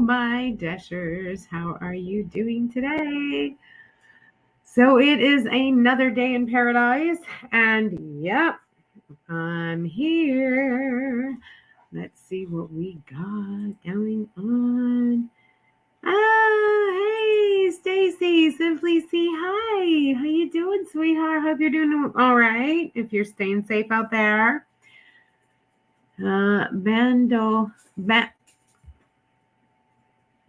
my Dashers. How are you doing today? So it is another day in paradise, and yep, I'm here. Let's see what we got going on. Hey, Stacy, Simply C. Hi, how you doing, sweetheart? Hope you're doing all right. If you're staying safe out there. Bando,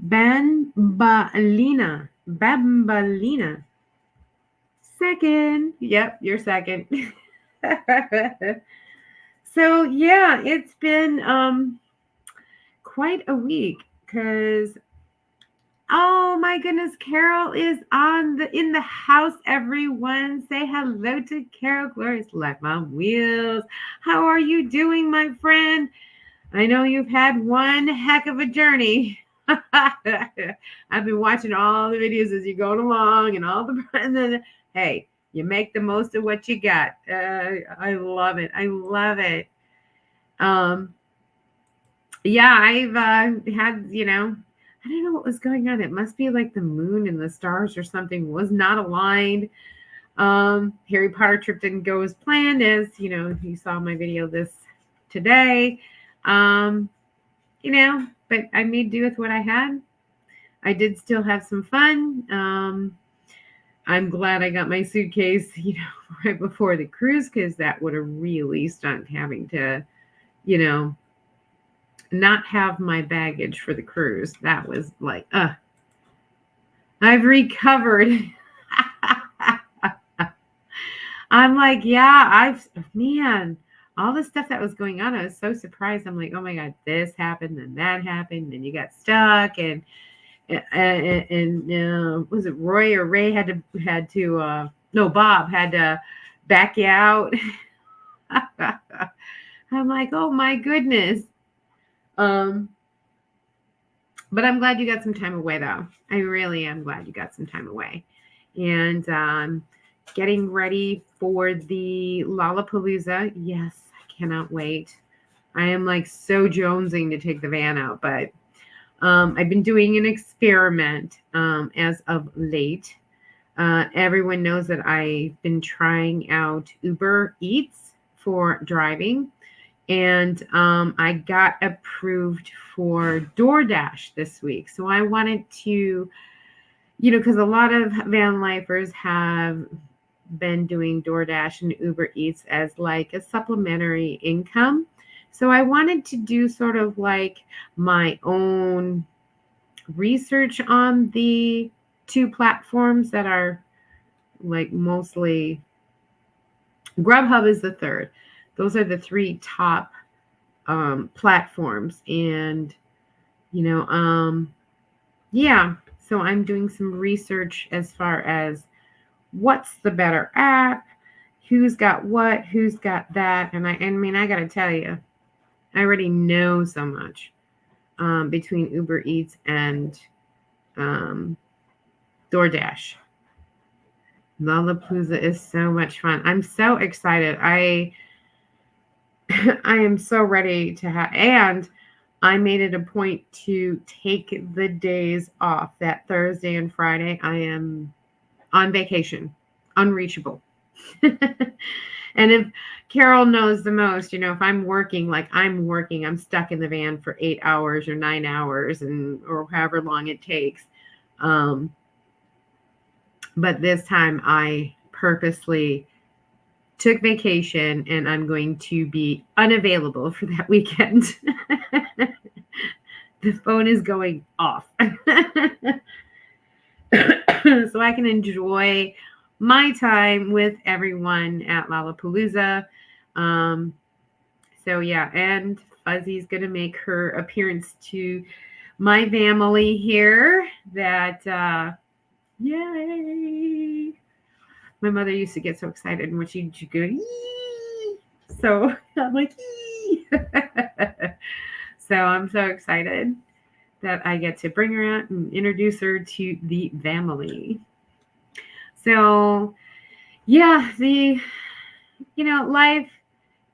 Bambalina. Second. Yep, you're second. So yeah, it's been quite a week because oh my goodness, Carol is in the house. Everyone, say hello to Carol. Glorious Life on Wheels. How are you doing, my friend? I know you've had one heck of a journey. I've been watching all the videos as you're going along and then hey, you make the most of what you got. I love it. I love it. Um, yeah, I've had, I don't know what was going on. It must be like the moon and the stars or something was not aligned. Harry Potter trip didn't go as planned, as you saw my video this today. But I made do with what I had. I did still have some fun. I'm glad I got my suitcase, right before the cruise, because that would have really stunk having to, not have my baggage for the cruise. That was like, I've recovered. I'm like, yeah, man, all the stuff that was going on, I was so surprised. I'm like, oh my God, this happened, and that happened, and you got stuck, and was it Roy or Ray no, Bob had to back you out. I'm like, oh my goodness. But I'm glad you got some time away, though. I really am glad you got some time away. And getting ready for the Lollapalooza. Yes, I cannot wait. I am like so jonesing to take the van out, but I've been doing an experiment as of late. Everyone knows that I've been trying out Uber Eats for driving. And I got approved for DoorDash this week. So I wanted to, because a lot of van lifers have been doing DoorDash and Uber Eats as like a supplementary income. So I wanted to do sort of like my own research on the two platforms that are like mostly Grubhub is the third. Those are the three top platforms. And, yeah, so I'm doing some research as far as what's the better app, who's got what, who's got that. And I mean, I got to tell you, I already know so much between Uber Eats and DoorDash. Lollapalooza is so much fun. I'm so excited. I am so ready to have, and I made it a point to take the days off. That Thursday and Friday, I am on vacation, unreachable. And if Carol knows the most, if I'm working, I'm stuck in the van for 8 hours or 9 hours or however long it takes. But this time I purposely took vacation, and I'm going to be unavailable for that weekend. The phone is going off. So I can enjoy my time with everyone at Lollapalooza. So yeah, and Fuzzy's going to make her appearance to my family here. Yay! My mother used to get so excited when she'd go, yee! So I'm like, yee! So I'm so excited that I get to bring her out and introduce her to the family. So yeah, life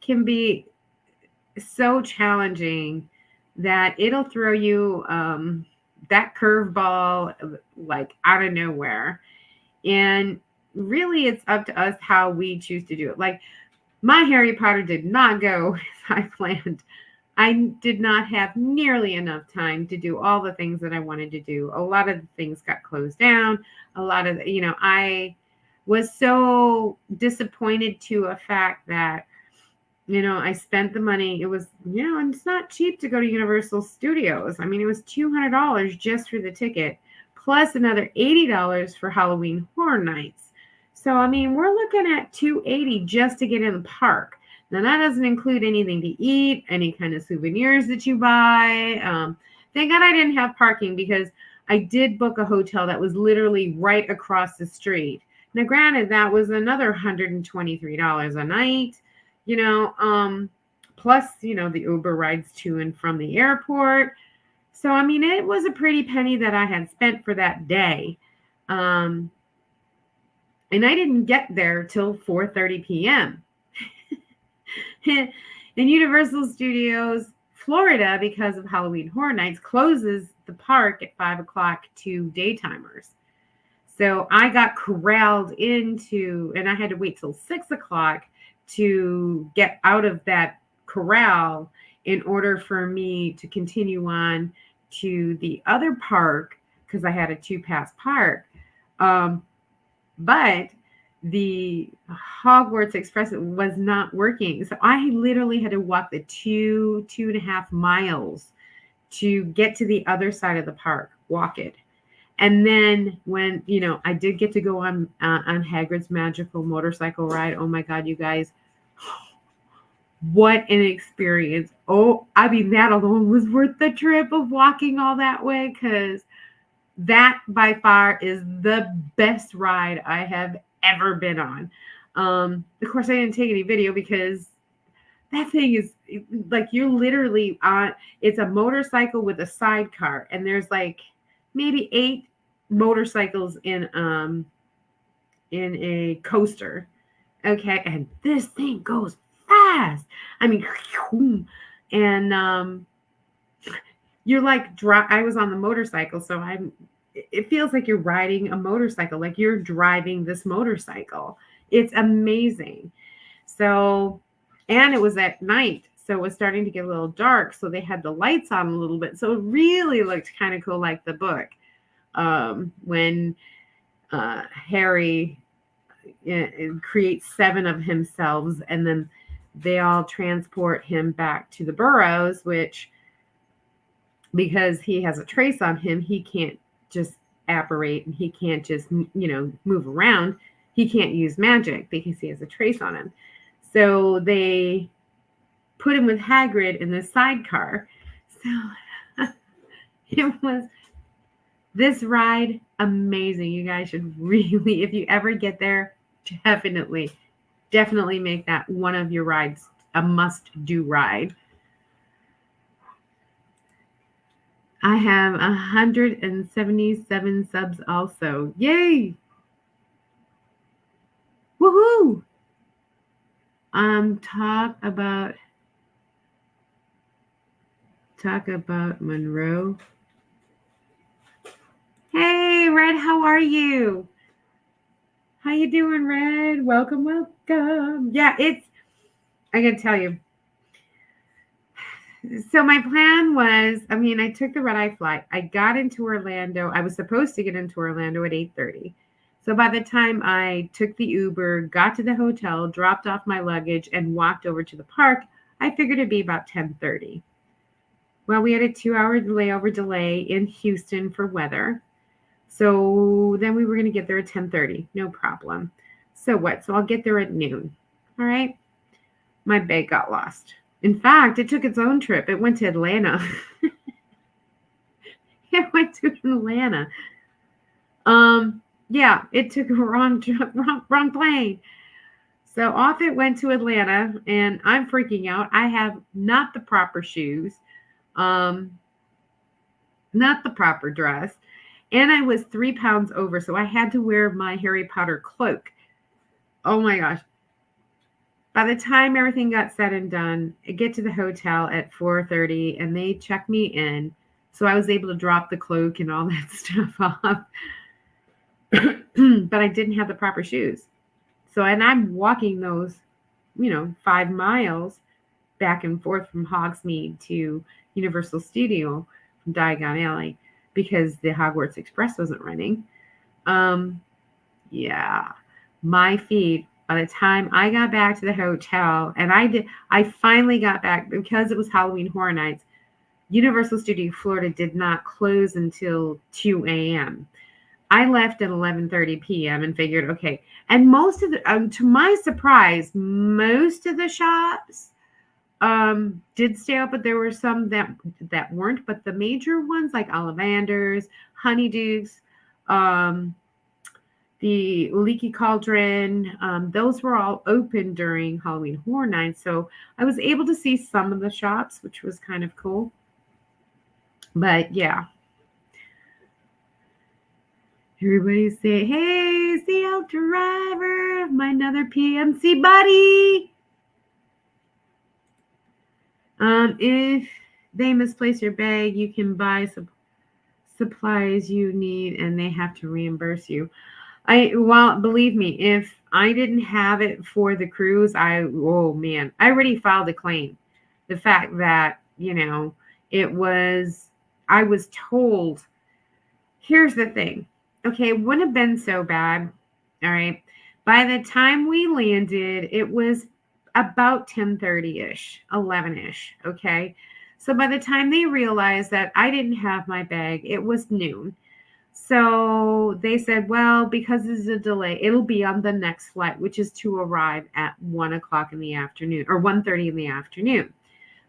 can be so challenging that it'll throw you that curveball like out of nowhere. And really, it's up to us how we choose to do it. Like, my Harry Potter did not go as I planned. I did not have nearly enough time to do all the things that I wanted to do. A lot of the things got closed down. A lot of, I was so disappointed to a fact that, I spent the money. It was, and it's not cheap to go to Universal Studios. I mean, it was $200 just for the ticket, plus another $80 for Halloween Horror Nights. So, I mean, we're looking at $280 just to get in the park. Now, that doesn't include anything to eat, any kind of souvenirs that you buy. Thank God I didn't have parking because I did book a hotel that was literally right across the street. Now, granted, that was another $123 a night, plus, the Uber rides to and from the airport. So, I mean, it was a pretty penny that I had spent for that day. And I didn't get there till 4:30 p.m. And Universal Studios Florida, because of Halloween Horror Nights, closes the park at 5 o'clock to daytimers. So I got corralled into, and I had to wait till 6 o'clock to get out of that corral in order for me to continue on to the other park because I had a 2-pass park. But the Hogwarts Express was not working. So I literally had to walk the 2.5 miles to get to the other side of the park, walk it. And then when, I did get to go on Hagrid's magical motorcycle ride. Oh my God, you guys, what an experience. Oh, I mean, that alone was worth the trip of walking all that way, because that by far is the best ride I have ever been on. Of course, I didn't take any video because that thing is like, you're literally on, it's a motorcycle with a sidecar, and there's like maybe 8 motorcycles in a coaster. Okay, and this thing goes fast. I mean, and you're like, I was on the motorcycle, so it feels like you're riding a motorcycle, like you're driving this motorcycle. It's amazing. So, and it was at night, so it was starting to get a little dark, so they had the lights on a little bit, so it really looked kind of cool, like the book, when Harry creates 7 of himself, and then they all transport him back to the Burrows, which, because he has a trace on him, he can't just apparate, and he can't just, move around. He can't use magic because he has a trace on him. So they put him with Hagrid in the sidecar. So it was, this ride, amazing. You guys should really, if you ever get there, definitely make that one of your rides a must-do ride. I have 177 subs also. Yay! Woohoo! Talk about Monroe. Hey, Red, how are you? How you doing, Red? Welcome. Yeah, I gotta tell you. So my plan was, I took the red-eye flight. I got into Orlando. I was supposed to get into Orlando at 8:30. So by the time I took the Uber, got to the hotel, dropped off my luggage, and walked over to the park, I figured it'd be about 10:30. Well, we had a 2-hour layover delay in Houston for weather. So then we were going to get there at 10:30. No problem. So what? So I'll get there at noon. All right. My bag got lost. In fact, it took its own trip. It went to Atlanta. Yeah, it took a wrong plane. So off it went to Atlanta, and I'm freaking out. I have not the proper shoes, not the proper dress, and I was 3 pounds over, so I had to wear my Harry Potter cloak. Oh my gosh. By the time everything got said and done, I get to the hotel at 4:30, and they check me in. So I was able to drop the cloak and all that stuff off. But I didn't have the proper shoes. So, and I'm walking those, 5 miles back and forth from Hogsmeade to Universal Studio from Diagon Alley because the Hogwarts Express wasn't running. Yeah, my feet, by the time I got back to the hotel, and I finally got back because it was Halloween Horror Nights. Universal Studio Florida did not close until 2 a.m. I left at 11:30 p.m. and figured, okay. And most of the, to my surprise, most of the shops did stay up, but there were some that weren't. But the major ones like Ollivanders, Honeydukes, the Leaky Cauldron, those were all open during Halloween Horror Nights. So I was able to see some of the shops, which was kind of cool. But yeah. Everybody say, hey, CL Driver, my another PMC buddy. If they misplace your bag, you can buy supplies you need and they have to reimburse you. Well, believe me, if I didn't have it for the cruise, I already filed a claim. The fact that, I was told, here's the thing. Okay, it wouldn't have been so bad. All right. By the time we landed, it was about 10:30-ish, 11-ish. Okay. So by the time they realized that I didn't have my bag, it was noon. So they said, well, because there's a delay, it'll be on the next flight, which is to arrive at 1 o'clock in the afternoon or 1:30 in the afternoon.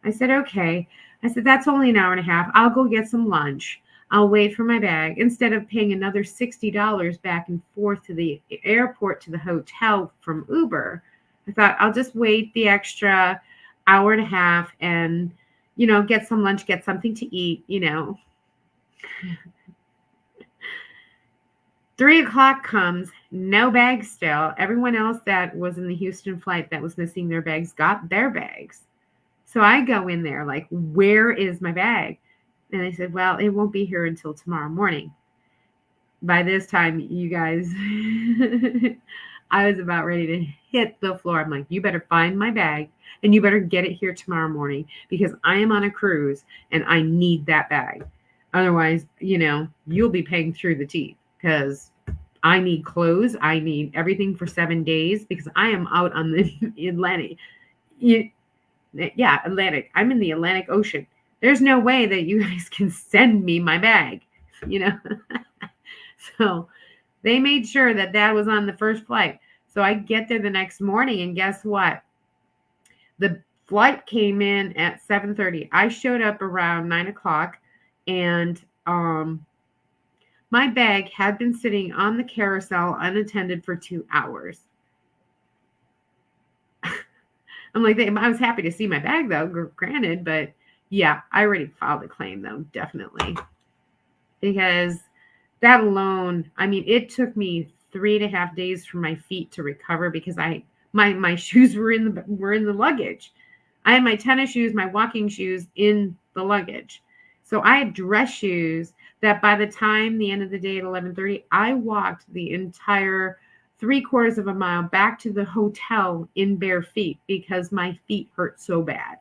I said, okay. I said, that's only an hour and a half. I'll go get some lunch. I'll wait for my bag instead of paying another $60 back and forth to the airport to the hotel from Uber. I thought I'll just wait the extra hour and a half and, get some lunch, get something to eat, 3 o'clock comes, no bags still. Everyone else that was in the Houston flight that was missing their bags got their bags. So I go in there like, where is my bag? And they said, well, it won't be here until tomorrow morning. By this time, you guys, I was about ready to hit the floor. I'm like, you better find my bag and you better get it here tomorrow morning because I am on a cruise and I need that bag. Otherwise, you'll be paying through the teeth because I need clothes. I need everything for 7 days because I am out on the Atlantic. Atlantic. I'm in the Atlantic Ocean. There's no way that you guys can send me my bag, So they made sure that was on the first flight. So I get there the next morning and guess what? The flight came in at 7:30. I showed up around 9 o'clock and my bag had been sitting on the carousel unattended for 2 hours. I'm like, I was happy to see my bag though, granted, but yeah, I already filed a claim though, definitely. Because that alone, it took me 3.5 days for my feet to recover because my shoes were in the luggage. I had my tennis shoes, my walking shoes in the luggage. So I had dress shoes that by the time the end of the day at 11:30, I walked the entire 3/4 of a mile back to the hotel in bare feet because my feet hurt so bad.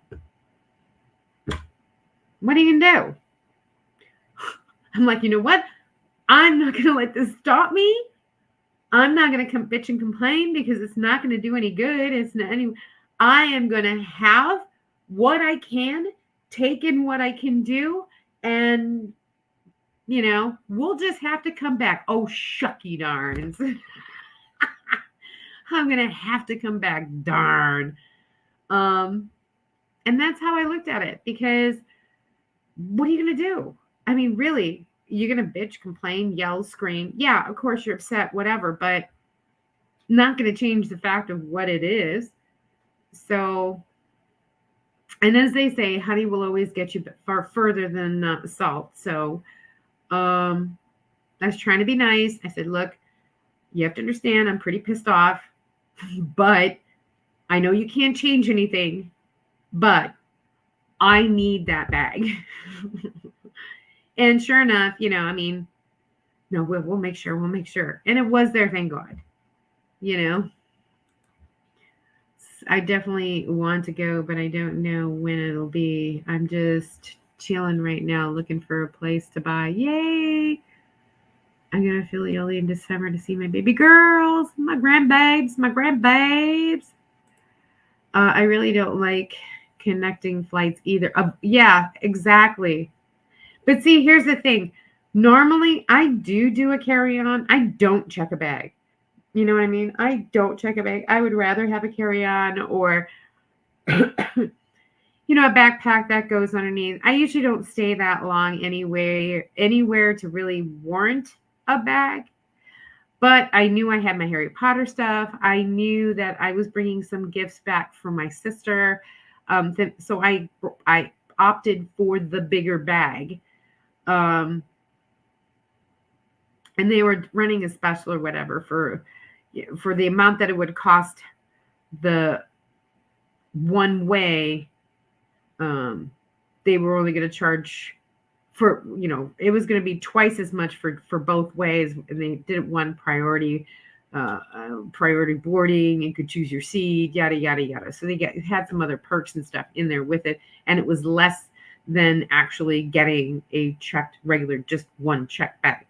What are you going to do? I'm like, you know what? I'm not going to let this stop me. I'm not going to bitch and complain because it's not going to do any good. I am going to have what I can, take in what I can do, and, we'll just have to come back. Oh, shucky darns. I'm going to have to come back. Darn. And that's how I looked at it because what are you going to do? Really, you're going to bitch, complain, yell, scream. Yeah, of course you're upset, whatever, but not going to change the fact of what it is. So, and as they say, honey will always get you far further than salt. So, I was trying to be nice. I said, look, you have to understand I'm pretty pissed off, but I know you can't change anything, but I need that bag. And sure enough, I mean, no, we'll make sure. We'll make sure. And it was there, thank God. You know, I definitely want to go, but I don't know when it'll be. I'm just chilling right now, looking for a place to buy. Yay! I'm going to Philly early in December to see my baby girls, my grandbabes, my grandbabes. I really don't like connecting flights either. Yeah, exactly. But see, here's the thing. Normally, I do a carry-on. I don't check a bag. You know what I mean? I don't check a bag. I would rather have a carry-on or, a backpack that goes underneath. I usually don't stay that long anywhere to really warrant a bag. But I knew I had my Harry Potter stuff. I knew that I was bringing some gifts back from my sister. So I opted for the bigger bag. And they were running a special or whatever for the amount that it would cost the one way. They were only going to charge for, it was going to be twice as much for both ways. And they did one priority boarding and could choose your seat, yada, yada, yada. So they had some other perks and stuff in there with it. And it was less than actually getting a checked regular, just one check bag.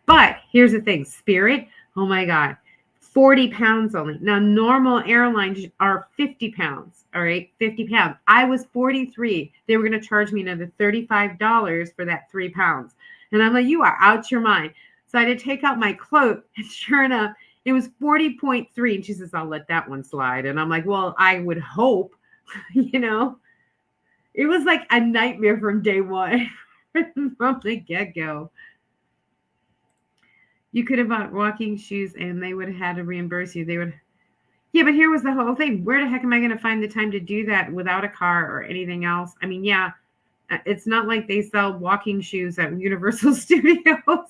But here's the thing, Spirit, oh my God, 40 pounds only. Now, normal airlines are 50 pounds, all right, 50 pounds. I was 43. They were going to charge me another $35 for that 3 pounds. And I'm like, you are out your mind. So I had to take out my cloak, and sure enough, it was 40.3. And she says, I'll let that one slide. And I'm like, well, I would hope, It was like a nightmare from day one, from the get-go. You could have bought walking shoes and they would have had to reimburse you. Yeah, but here was the whole thing. Where the heck am I going to find the time to do that without a car or anything else? I mean, yeah, it's not like they sell walking shoes at Universal Studios.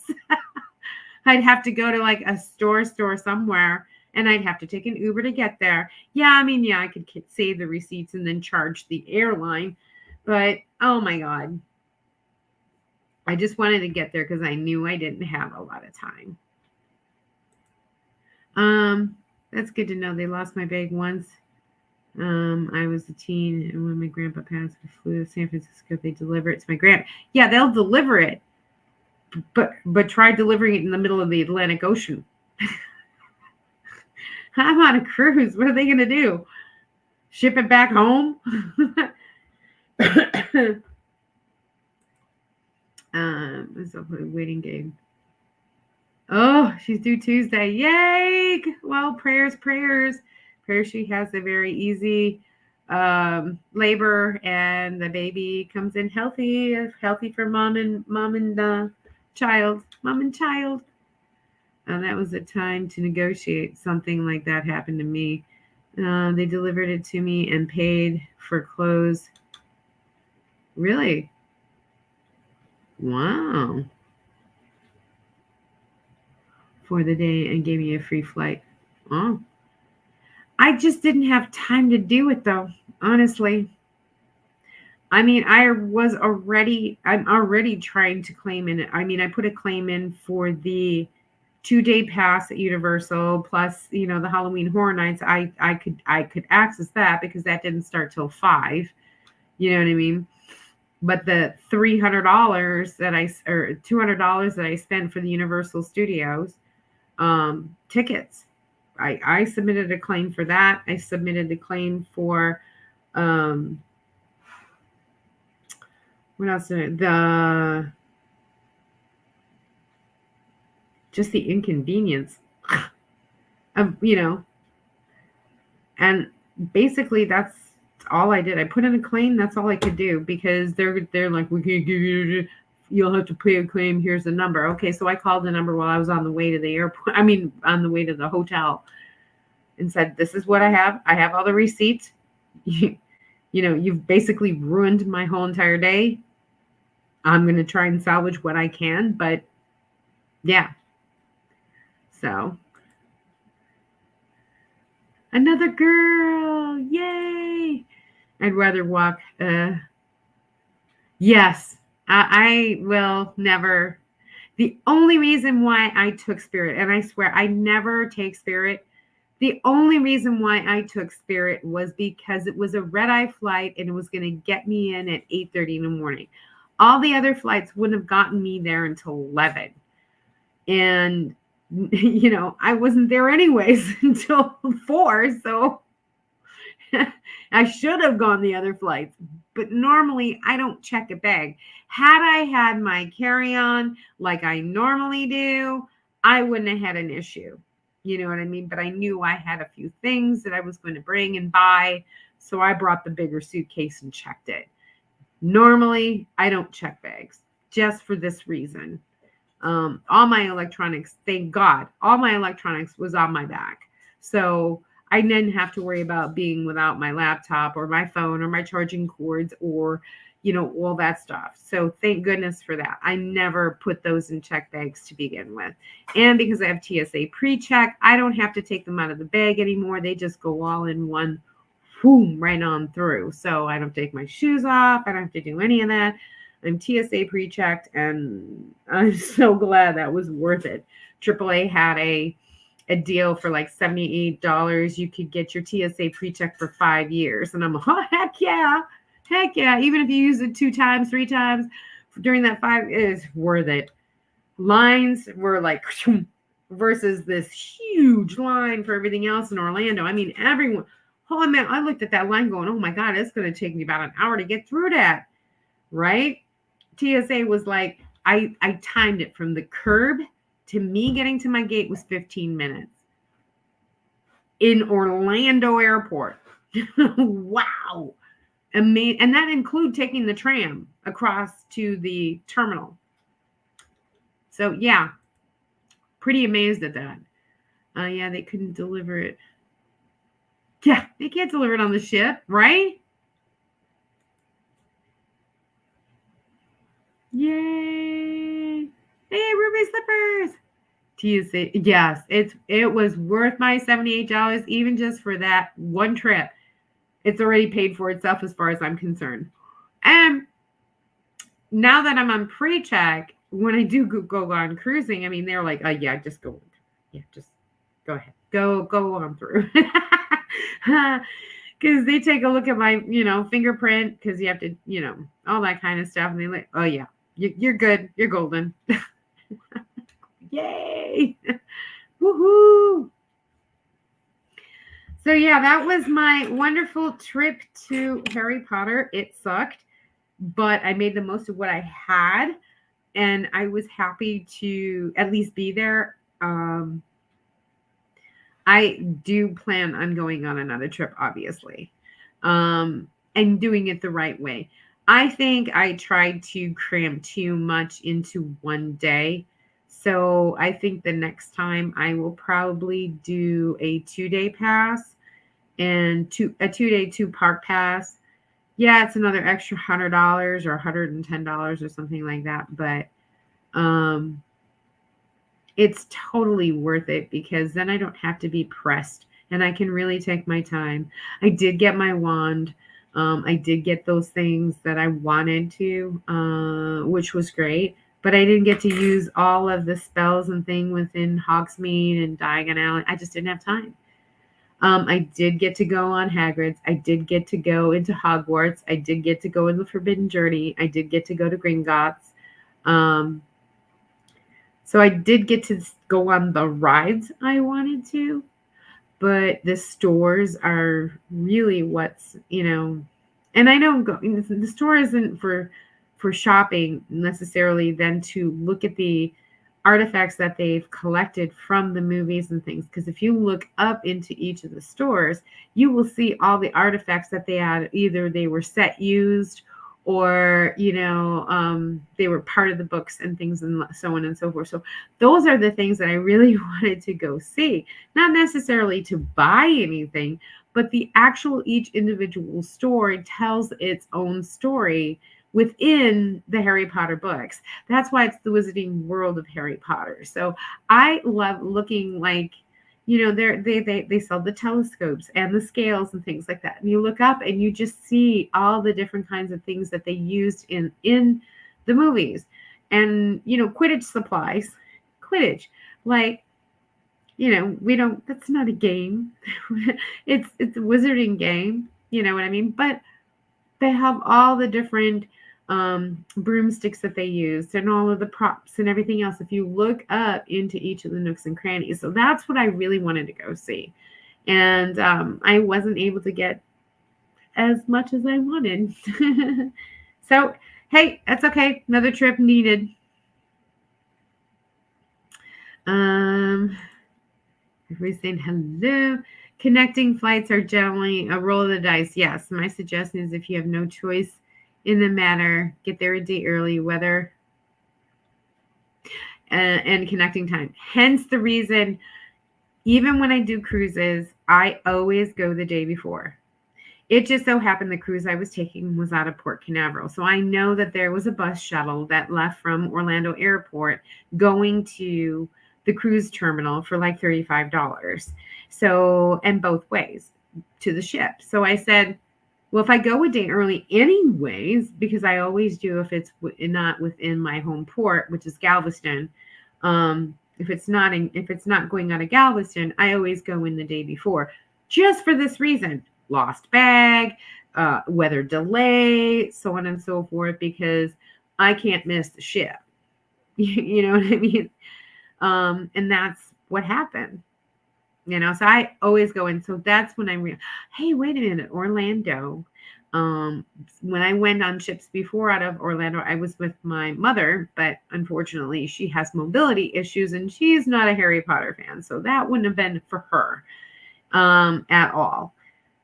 I'd have to go to like a store somewhere and I'd have to take an Uber to get there. Yeah, I mean, yeah, I could save the receipts and then charge the airline. But, oh my God. I just wanted to get there because I knew I didn't have a lot of time. That's good to know. They lost my bag once. I was a teen, and when my grandpa passed, we flew to San Francisco. They deliver it to my grand. Yeah, they'll deliver it, but try delivering it in the middle of the Atlantic Ocean. I'm on a cruise. What are they going to do? Ship it back home? It's a waiting game. Oh, she's due Tuesday. Yay! Well, prayers. Prayers she has a very easy labor and the baby comes in healthy for mom and child. Mom and child. That was a time to negotiate. Something like that happened to me. They delivered it to me and paid for clothes. Really? Wow. For the day and gave me a free flight. Oh. I just didn't have time to do it though, honestly. I mean, I'm already trying to claim in it. I mean, I put a claim in for the 2-day pass at Universal plus, the Halloween Horror Nights. I could access that because that didn't start till 5. You know what I mean? But the $300 or $200 that I spent for the Universal Studios tickets, I submitted a claim for that. I submitted the claim for what else did just the inconvenience of, and basically that's all I did. I put in a claim. That's all I could do because they're like, we can't give you, you'll have to pay a claim. Here's the number. Okay. So I called the number while I was on the way to the airport. I mean, on the way to the hotel and said, this is what I have. I have all the receipts. You've basically ruined my whole entire day. I'm going to try and salvage what I can, but yeah. So another girl. Yay. I'd rather walk. Yes. I will never. The only reason why I took Spirit, and I swear I never take Spirit, the only reason why I took Spirit was because it was a red-eye flight and it was going to get me in at 8:30 in the morning. All the other flights wouldn't have gotten me there until 11. And, I wasn't there anyways until 4. So I should have gone the other flights. But normally I don't check a bag. Had I had my carry-on like I normally do, I wouldn't have had an issue. You know what I mean? But I knew I had a few things that I was going to bring and buy. So I brought the bigger suitcase and checked it. Normally, I don't check bags just for this reason. All my electronics, thank God, all my electronics was on my back. So I didn't have to worry about being without my laptop or my phone or my charging cords or, all that stuff. So thank goodness for that. I never put those in check bags to begin with. And because I have TSA pre-check, I don't have to take them out of the bag anymore. They just go all in one, boom, right on through. So I don't take my shoes off. I don't have to do any of that. I'm TSA pre-checked, and I'm so glad that was worth it. AAA had a deal for like $78. You could get your TSA pre-check for 5 years. And I'm like, oh, heck yeah. Even if you use it 2 times, 3 times during that 5, it is worth it. Lines were like versus this huge line for everything else in Orlando. I mean, everyone, oh man, I looked at that line going, oh my God, it's going to take me about an hour to get through that. Right? TSA was like, I timed it from the curb to me getting to my gate was 15 minutes in Orlando Airport. Wow. Amazing. And that includes taking the tram across to the terminal. So yeah, pretty amazed at that. Yeah, they couldn't deliver it. Yeah, they can't deliver it on the ship, right? Yay! Hey, Ruby Slippers! TSA, yes, it was worth my $78 even just for that one trip. It's already paid for itself as far as I'm concerned. And now that I'm on pre-check, when I do go on cruising, I mean, they're like, oh yeah, just go. Yeah, just go ahead. Go on through. Because they take a look at my, fingerprint, because you have to, all that kind of stuff. And they're like, oh yeah, you're good. You're golden. Yay. Woohoo. So yeah, that was my wonderful trip to Harry Potter. It sucked, but I made the most of what I had, and I was happy to at least be there. I do plan on going on another trip, obviously, and doing it the right way. I think I tried to cram too much into one day. So I think the next time I will probably do a 2-day pass and a 2-day 2-park pass. Yeah, it's another extra $100 or $110 or something like that, but it's totally worth it because then I don't have to be pressed and I can really take my time. I did get my wand. I did get those things that I wanted to, which was great. But I didn't get to use all of the spells and thing within Hogsmeade and Diagon Alley. I just didn't have time. I did get to go on Hagrid's. I did get to go into Hogwarts. I did get to go in the Forbidden Journey. I did get to go to Gringotts. So I did get to go on the rides I wanted to. But the stores are really what's, and I know the store isn't for shopping necessarily, then to look at the artifacts that they've collected from the movies and things. Because if you look up into each of the stores, you will see all the artifacts that they had. Either they were set used or, they were part of the books and things and so on and so forth. So those are the things that I really wanted to go see. Not necessarily to buy anything, but the actual each individual store tells its own story within the Harry Potter books. That's why it's the Wizarding World of Harry Potter. So I love looking like, they sell the telescopes and the scales and things like that. And you look up and you just see all the different kinds of things that they used in the movies. And, Quidditch supplies. Quidditch. Like, we don't, that's not a game. It's a wizarding game. You know what I mean? But they have all the different broomsticks that they used and all of the props and everything else. If you look up into each of the nooks and crannies. So that's what I really wanted to go see. And I wasn't able to get as much as I wanted. So, hey, that's okay. Another trip needed. Everybody's saying hello. Connecting flights are generally a roll of the dice. Yes, my suggestion is if you have no choice in the matter, get there a day early, weather and connecting time. Hence the reason, even when I do cruises, I always go the day before. It just so happened the cruise I was taking was out of Port Canaveral. So I know that there was a bus shuttle that left from Orlando Airport going to the cruise terminal for like $35. So, and both ways to the ship. So I said, well, if I go a day early anyways, because I always do if it's not within my home port, which is Galveston, if it's not going out of Galveston, I always go in the day before, just for this reason. Lost bag, weather delay, so on and so forth, because I can't miss the ship. You know what I mean? And that's what happened. So I always go in. So that's when hey, wait a minute, Orlando. When I went on ships before out of Orlando, I was with my mother, but unfortunately she has mobility issues and she's not a Harry Potter fan. So that wouldn't have been for her at all.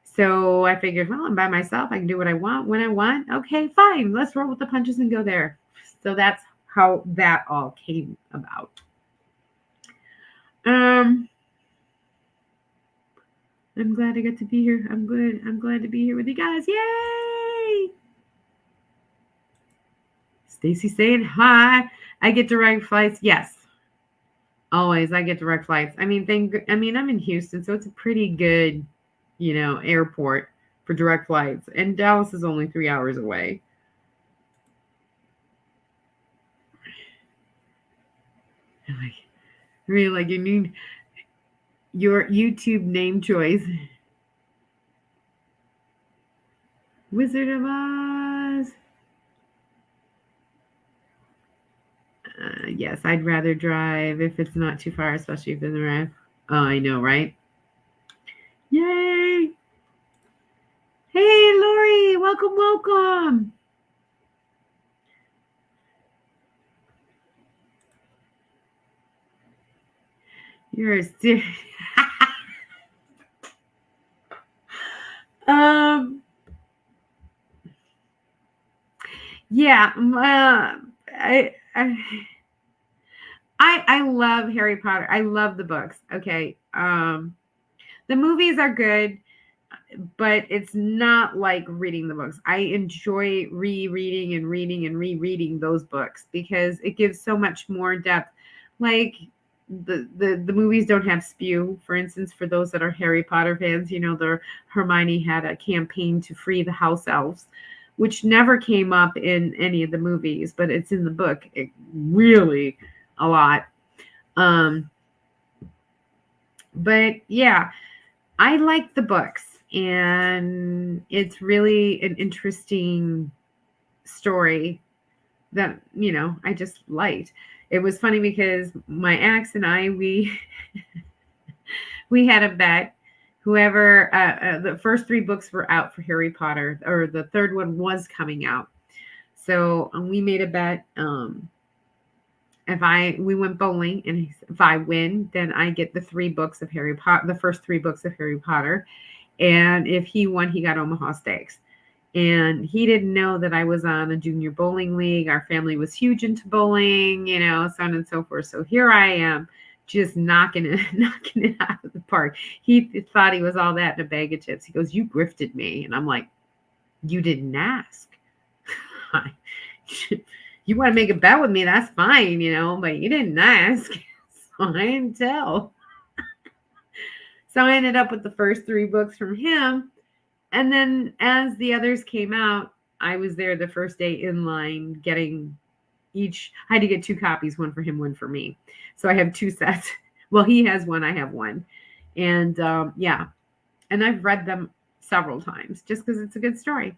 So I figured, well, I'm by myself. I can do what I want when I want. Okay, fine. Let's roll with the punches and go there. So that's how that all came about. I'm glad I got to be here. I'm good. I'm glad to be here with you guys. Yay! Stacy saying hi. I get direct flights. Yes. Always. I get direct flights. I'm in Houston, so it's a pretty good airport for direct flights. And Dallas is only 3 hours away. Like you need your YouTube name choice. Wizard of Oz. Yes, I'd rather drive if it's not too far, especially if it's around. Oh, I know, right? Yay! Hey, Lori, welcome. You're a yeah, I love Harry Potter. I love the books. Okay. The movies are good, but it's not like reading the books. I enjoy rereading and reading and rereading those books because it gives so much more depth. Like the movies don't have spew, for instance, for those that are Harry Potter fans. The Hermione had a campaign to free the house elves, which never came up in any of the movies, but it's in the book. It really a lot. But yeah, I like the books, and it's really an interesting story that I just liked. It was funny because my ex and I we had a bet. Whoever the first 3 books were out for Harry Potter, or the third one was coming out. So we made a bet. We went bowling, and if I win, then I get the 3 books of Harry Potter, the first 3 books of Harry Potter. And if he won, he got Omaha Steaks. And he didn't know that I was on a junior bowling league. Our family was huge into bowling, so on and so forth. So here I am, just knocking it out of the park. He thought he was all that in a bag of chips. He goes, "You grifted me." And I'm like, "You didn't ask." You want to make a bet with me, that's fine, but you didn't ask. So I didn't tell. So I ended up with the first 3 books from him. And then as the others came out, I was there the first day in line getting each. I had to get 2 copies, one for him, one for me. So I have 2 sets. Well, he has one, I have one. And yeah, and I've read them several times just because it's a good story.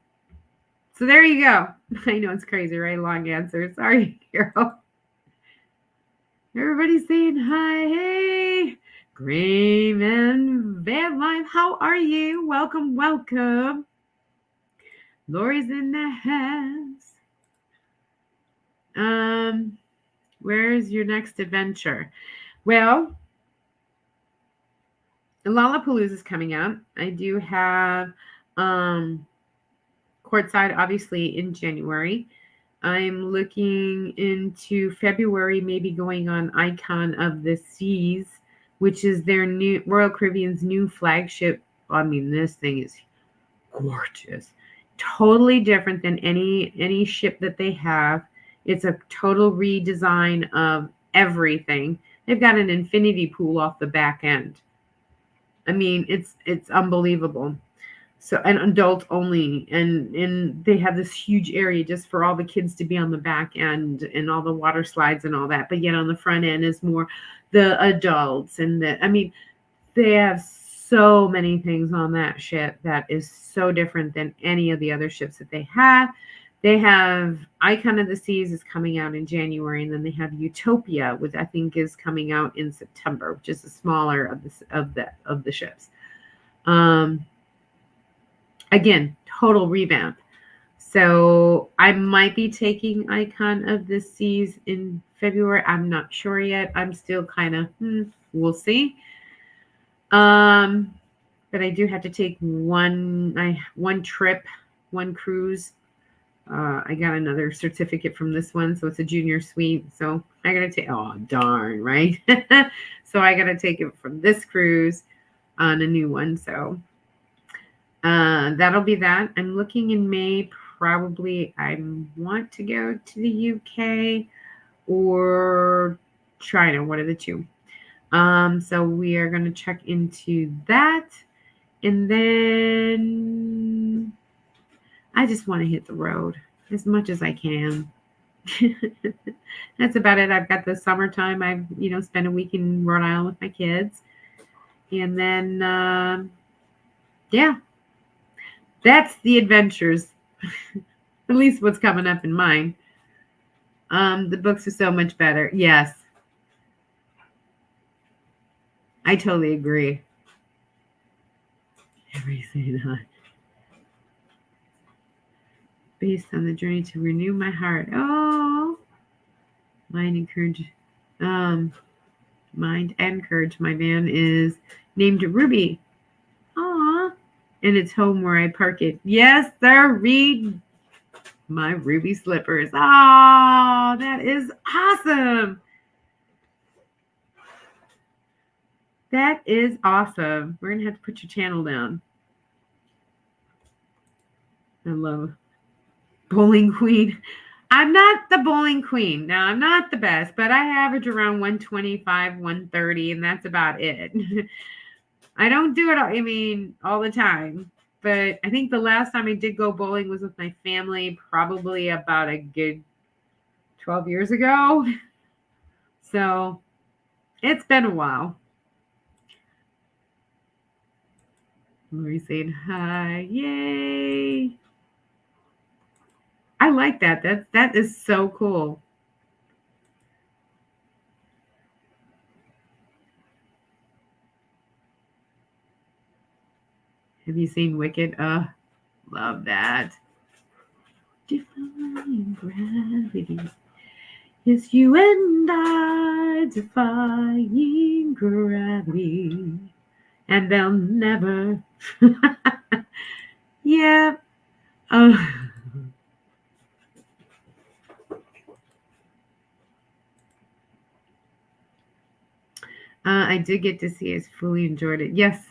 So there you go. I know it's crazy, right? Long answer. Sorry, Carol. Everybody's saying hi. Hey, Graham and Van Life. How are you? Welcome, welcome. Lori's in the house. Where's your next adventure? Well, Lollapalooza is coming up. I do have Courtside, obviously, in January. I'm looking into February, maybe going on Icon of the Seas, which is their new Royal Caribbean's new flagship. I mean, this thing is gorgeous. Totally different than any ship that they have. It's a total redesign of everything. They've got an infinity pool off the back end. I mean, it's unbelievable. So, and adult only, and they have this huge area just for all the kids to be on the back end and all the water slides and all that. But yet on the front end is more the adults and I mean, they have so many things on that ship that is so different than any of the other ships that they have. They have Icon of the Seas is coming out in January, and then they have Utopia, which I think is coming out in September, which is the smaller of the ships. Again, total revamp. So I might be taking Icon of the Seas in February. I'm not sure yet. I'm still kind of, we'll see. But I do have to take one trip, one cruise. I got another certificate from this one, so it's a junior suite. So I gotta take. Oh darn, right? So I gotta take it from this cruise on a new one. So that'll be that. I'm looking in May. Probably I want to go to the UK or China, one of the two. So we are going to check into that. And then I just want to hit the road as much as I can. That's about it. I've got the summertime. I've, spent a week in Rhode Island with my kids. And then, yeah, that's the adventures. At least what's coming up in mine. The books are so much better. Yes. I totally agree. Everything based on the journey to renew my heart. Oh, mind and courage. Mind and courage. My van is named Ruby. Aw, and it's home where I park it. Yes, sir. Read my Ruby slippers. Oh, that is awesome. That is awesome. We're going to have to put your channel down. I love Bowling Queen. I'm not the Bowling Queen. Now, I'm not the best, but I average around 125, 130, and that's about it. I don't do it, all the time. But I think the last time I did go bowling was with my family, probably about a good 12 years ago. So it's been a while. Lori saying hi. Yay. I like that. That is so cool. Have you seen Wicked? Love that. Defying gravity. Yes, you and I defying gravity. And they'll never. Yeah. I did get to see it. Fully enjoyed it. Yes.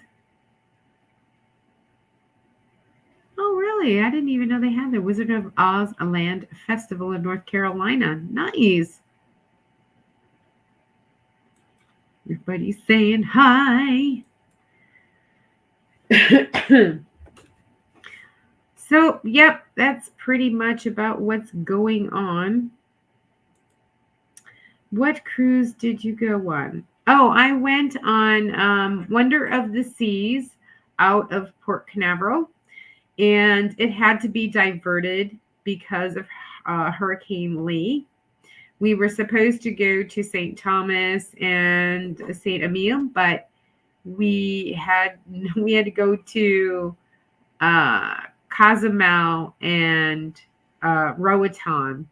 Oh, really? I didn't even know they had the Wizard of Oz Land Festival in North Carolina. Nice. Everybody's saying hi. So, yep, that's pretty much about what's going on. What cruise did you go on? Oh, I went on Wonder of the Seas out of Port Canaveral, and it had to be diverted because of Hurricane Lee. We were supposed to go to St. Thomas and St. Emile, but we had we had to go to uh, Cozumel and Roatan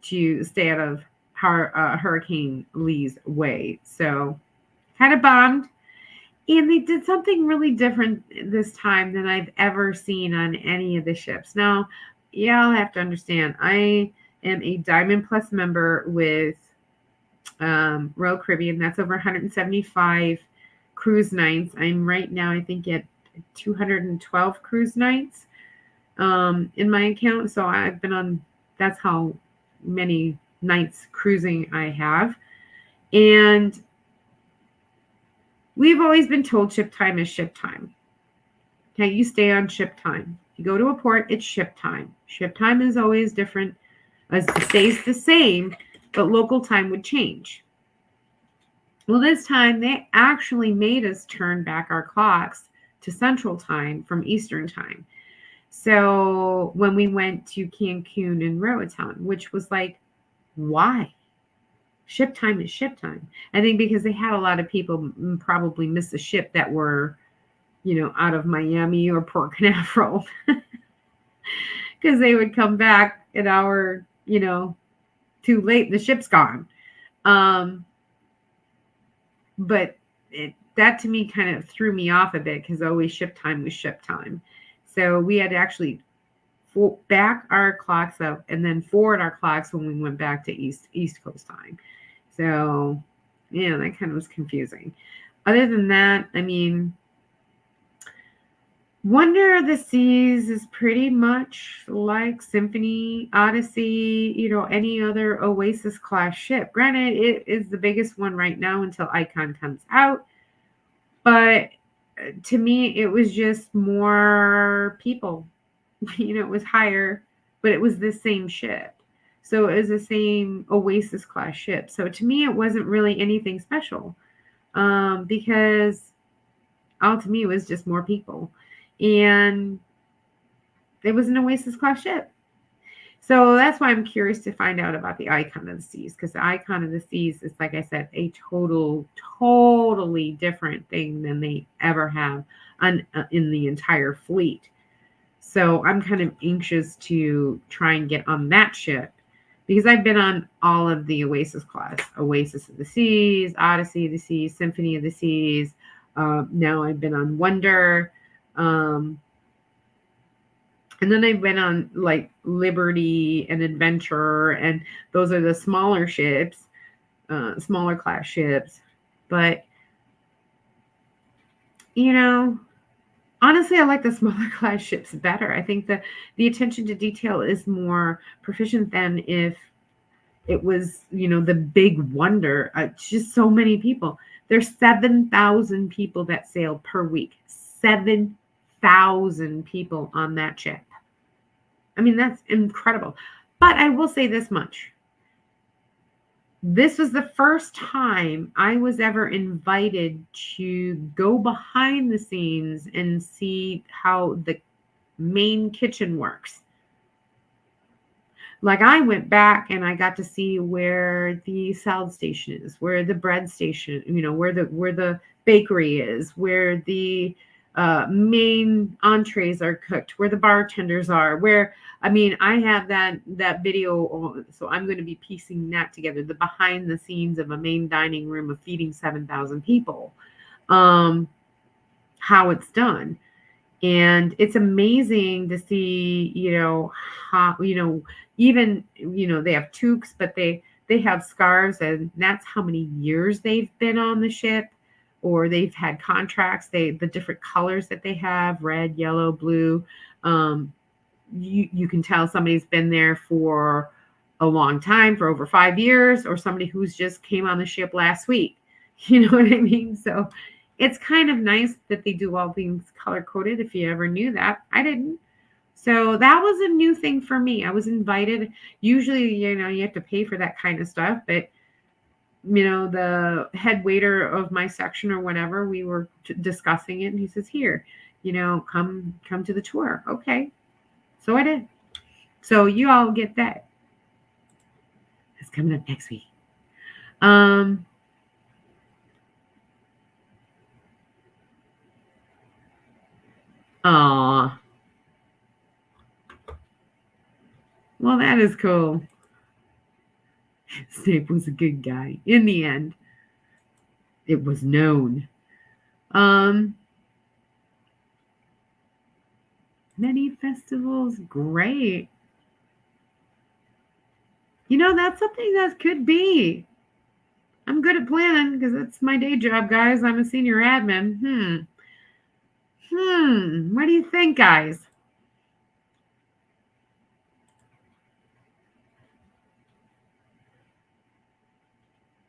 to stay out of Hurricane Lee's way. So kind of bummed. And they did something really different this time than I've ever seen on any of the ships. Now, yeah, I'll have to understand. I am a Diamond Plus member with Royal Caribbean. That's over 175 cruise nights. I'm right now, I think, at 212 cruise nights in my account. So I've been on, that's how many nights cruising I have. And we've always been told ship time is ship time. Okay, you stay on ship time. You go to a port, it's ship time. Ship time is always different, as it stays the same, but local time would change. Well, this time they actually made us turn back our clocks to Central Time from Eastern Time. So when we went to Cancun and Roatan, which was like, why? Ship time is ship time. I think because they had a lot of people probably miss the ship that were, out of Miami or Port Canaveral, because they would come back an hour, too late. The ship's gone. But that to me kind of threw me off a bit because always ship time was ship time. So we had to actually back our clocks up and then forward our clocks when we went back to East Coast time. So, yeah, that kind of was confusing. Other than that, I mean, Wonder of the Seas is pretty much like Symphony, Odyssey, any other Oasis class ship. Granted, it is the biggest one right now until Icon comes out. But to me, it was just more people. It was higher, but it was the same ship. So it was the same Oasis class ship. So to me, it wasn't really anything special because all to me it was just more people. And it was an Oasis class ship. So that's why I'm curious to find out about the Icon of the Seas, because the Icon of the Seas is, like I said, a totally different thing than they ever have in the entire fleet. So I'm kind of anxious to try and get on that ship because I've been on all of the Oasis class, Oasis of the Seas, Odyssey of the Seas, Symphony of the Seas. Now I've been on Wonder. And then I've been on like Liberty and Adventure, and those are the smaller ships, smaller class ships. But, honestly, I like the smaller class ships better. I think the attention to detail is more proficient than if it was, the big Wonder. Just so many people. There's 7,000 people that sail per week. 7,000 people on that ship. I mean, that's incredible. But I will say this much. This was the first time I was ever invited to go behind the scenes and see how the main kitchen works. Like I went back and I got to see where the salad station is, where the bread station, where the bakery is, where the main entrees are cooked, where the bartenders are, I have that video, so I'm going to be piecing that together, the behind the scenes of a main dining room of feeding 7,000 people, how it's done. And it's amazing to see, how, even, they have toques, but they have scarves, and that's how many years they've been on the ship, or they've had contracts, the different colors that they have, red, yellow, blue. You can tell somebody's been there for a long time, for over 5 years, or somebody who's just came on the ship last week. You know what I mean? So it's kind of nice that they do all things color coded. If you ever knew that, I didn't. So that was a new thing for me. I was invited. Usually, you have to pay for that kind of stuff, but the head waiter of my section or whatever, we were discussing it, and he says, "Here, come to the tour." Okay, so I did. So you all get that. It's coming up next week. Um, aw, well, that is cool. Snape was a good guy in the end. It was known. Um, many festivals, great. That's something that could be. I'm good at planning because that's my day job, guys. I'm a senior admin. What do you think, guys?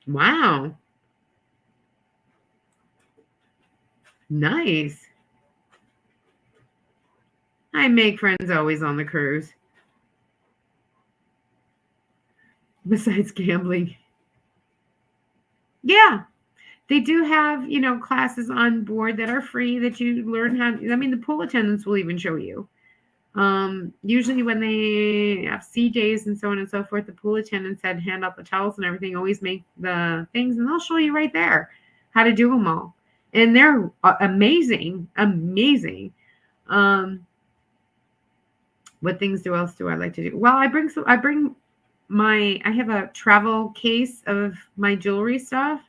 Wow. Nice. I make friends always on the cruise. Besides gambling. Yeah. They do have, classes on board that are free that you learn how. I mean, the pool attendants will even show you. Usually when they have sea days and so on and so forth, the pool attendants that hand out the towels and everything always make the things, and they'll show you right there how to do them all. And they're amazing, amazing. What things else do I like to do? Well, I have a travel case of my jewelry stuff,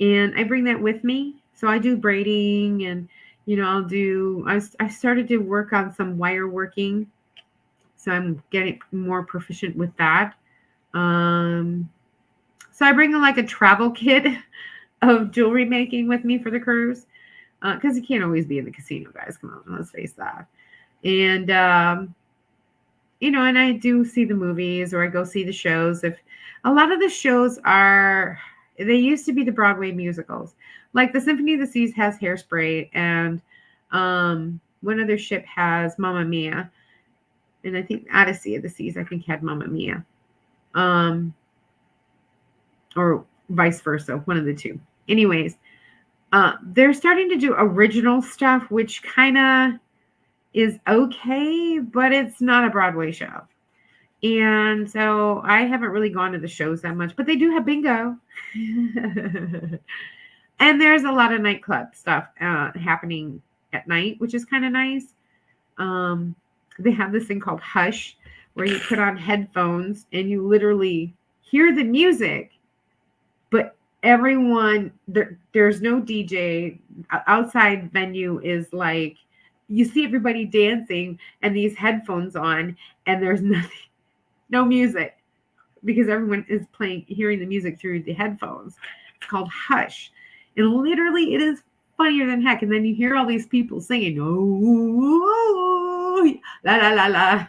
and I bring that with me. So I do braiding, and I started to work on some wire working, so I'm getting more proficient with that. So I bring like a travel kit of jewelry making with me for the cruise, because you can't always be in the casino, guys. Come on, let's face that. And and I do see the movies, or I go see the shows. If a lot of the shows they used to be the Broadway musicals, like the Symphony of the Seas has Hairspray, and one other ship has Mamma Mia, and I think Odyssey of the Seas I think had Mamma Mia, or vice versa, one of the two. Anyways, they're starting to do original stuff, which kind of is okay, but it's not a Broadway show. And so I haven't really gone to the shows that much, but they do have bingo. And there's a lot of nightclub stuff happening at night, which is kind of nice. They have this thing called Hush, where you put on headphones and you literally hear the music, but everyone there's no DJ. Outside venue is like you see everybody dancing and these headphones on, and there's no music, because everyone is hearing the music through the headphones. It's called Hush. And literally it is funnier than heck. And then you hear all these people singing, oh, la la la la.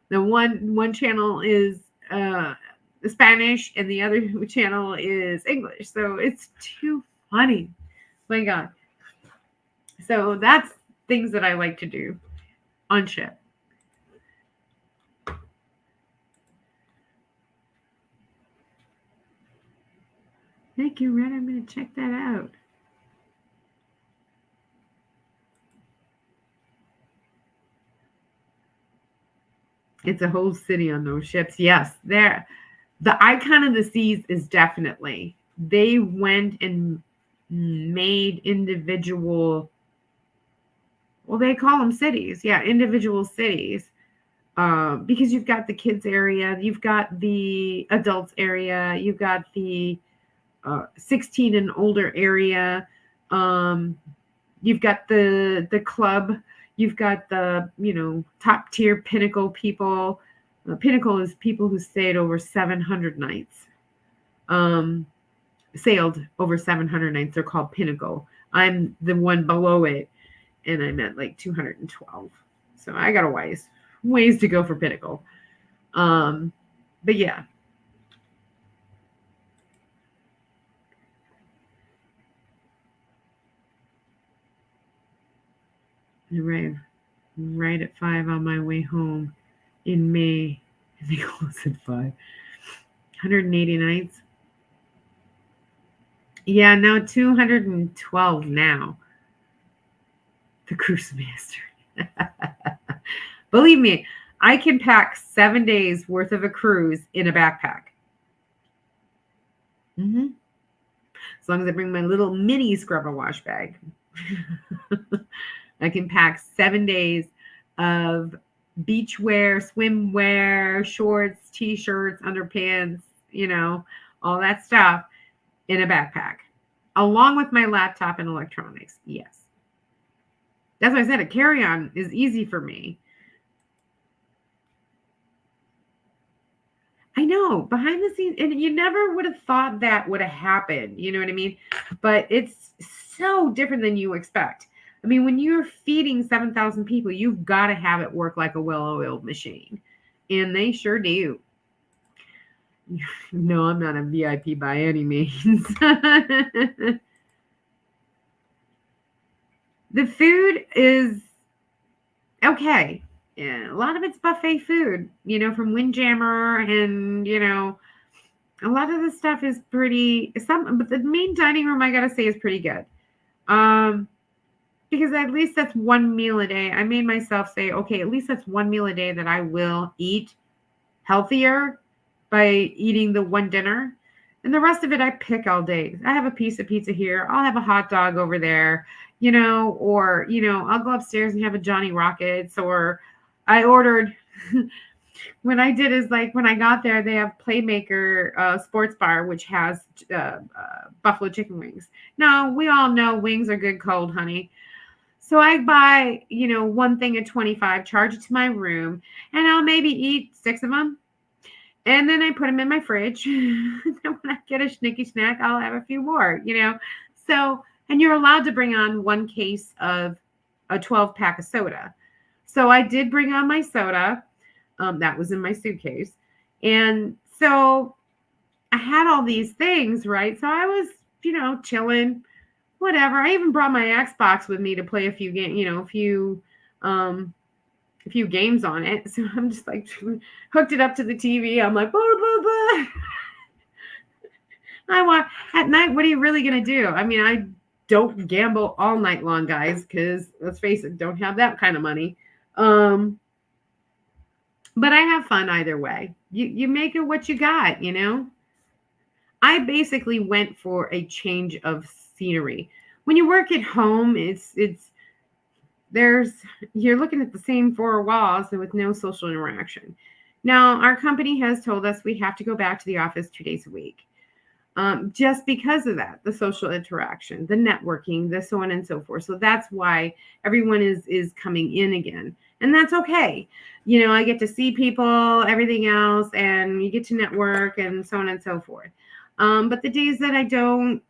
The one channel is Spanish, and the other channel is English. So it's too funny. My God. So that's things that I like to do on ship. Thank you, Red. I'm going to check that out. It's a whole city on those ships. Yes, the icon of the seas is definitely. They went and made individual. Well, they call them cities. Yeah, individual cities. Because you've got the kids area, you've got the adults area, you've got the 16 and older area. You've got the club. You've got the top tier Pinnacle people. Pinnacle is people who stayed over 700 nights. Sailed over 700 nights. They're called Pinnacle. I'm the one below it, and I'm at like 212. So I got a ways to go for Pinnacle. But yeah. Right at 5 on my way home in May. And they close at 5. 180 nights. Yeah, now 212 now. The Cruise Master. Believe me, I can pack 7 days worth of a cruise in a backpack. As long as I bring my little mini scrubber wash bag. I can pack 7 days of beach wear, swimwear, shorts, t-shirts, underpants, all that stuff in a backpack, along with my laptop and electronics. Yes. That's why I said a carry-on is easy for me. I know, behind the scenes, and you never would have thought that would have happened. You know what I mean? But it's so different than you expect. I mean, when you're feeding 7,000 people, you've got to have it work like a well-oiled machine. And they sure do. No, I'm not a VIP by any means. The food is okay. Yeah, a lot of it's buffet food, from Windjammer, and a lot of the stuff is but the main dining room, I gotta say, is pretty good. Because at least that's one meal a day. I made myself say, okay, at least that's one meal a day that I will eat healthier by eating the one dinner. And the rest of it I pick all day. I have a piece of pizza here. I'll have a hot dog over there, or, I'll go upstairs and have a Johnny Rockets, or I ordered when I did is like when I got there, they have Playmaker Sports Bar, which has buffalo chicken wings. Now, we all know wings are good cold, honey. So I buy, one thing at 25, charge it to my room, and I'll maybe eat 6 of them. And then I put them in my fridge. And when I get a snicky snack, I'll have a few more, So, and you're allowed to bring on one case of a 12 pack of soda. So I did bring on my soda. That was in my suitcase. And so I had all these things, right? So I was, chilling, whatever. I even brought my Xbox with me to play a few games, a few games on it. So I'm just like hooked it up to the TV. I'm like, blah, blah, blah. I want at night. What are you really going to do? I mean, I don't gamble all night long, guys, because let's face it, don't have that kind of money. But I have fun either way. You make it what you got, I basically went for a change of scenery. When you work at home, you're looking at the same four walls with no social interaction. Now, our company has told us we have to go back to the office 2 days a week. Just because of that, the social interaction, the networking, the so on and so forth. So that's why everyone is coming in again. And that's okay. I get to see people, everything else, and you get to network and so on and so forth. But the days that I don't,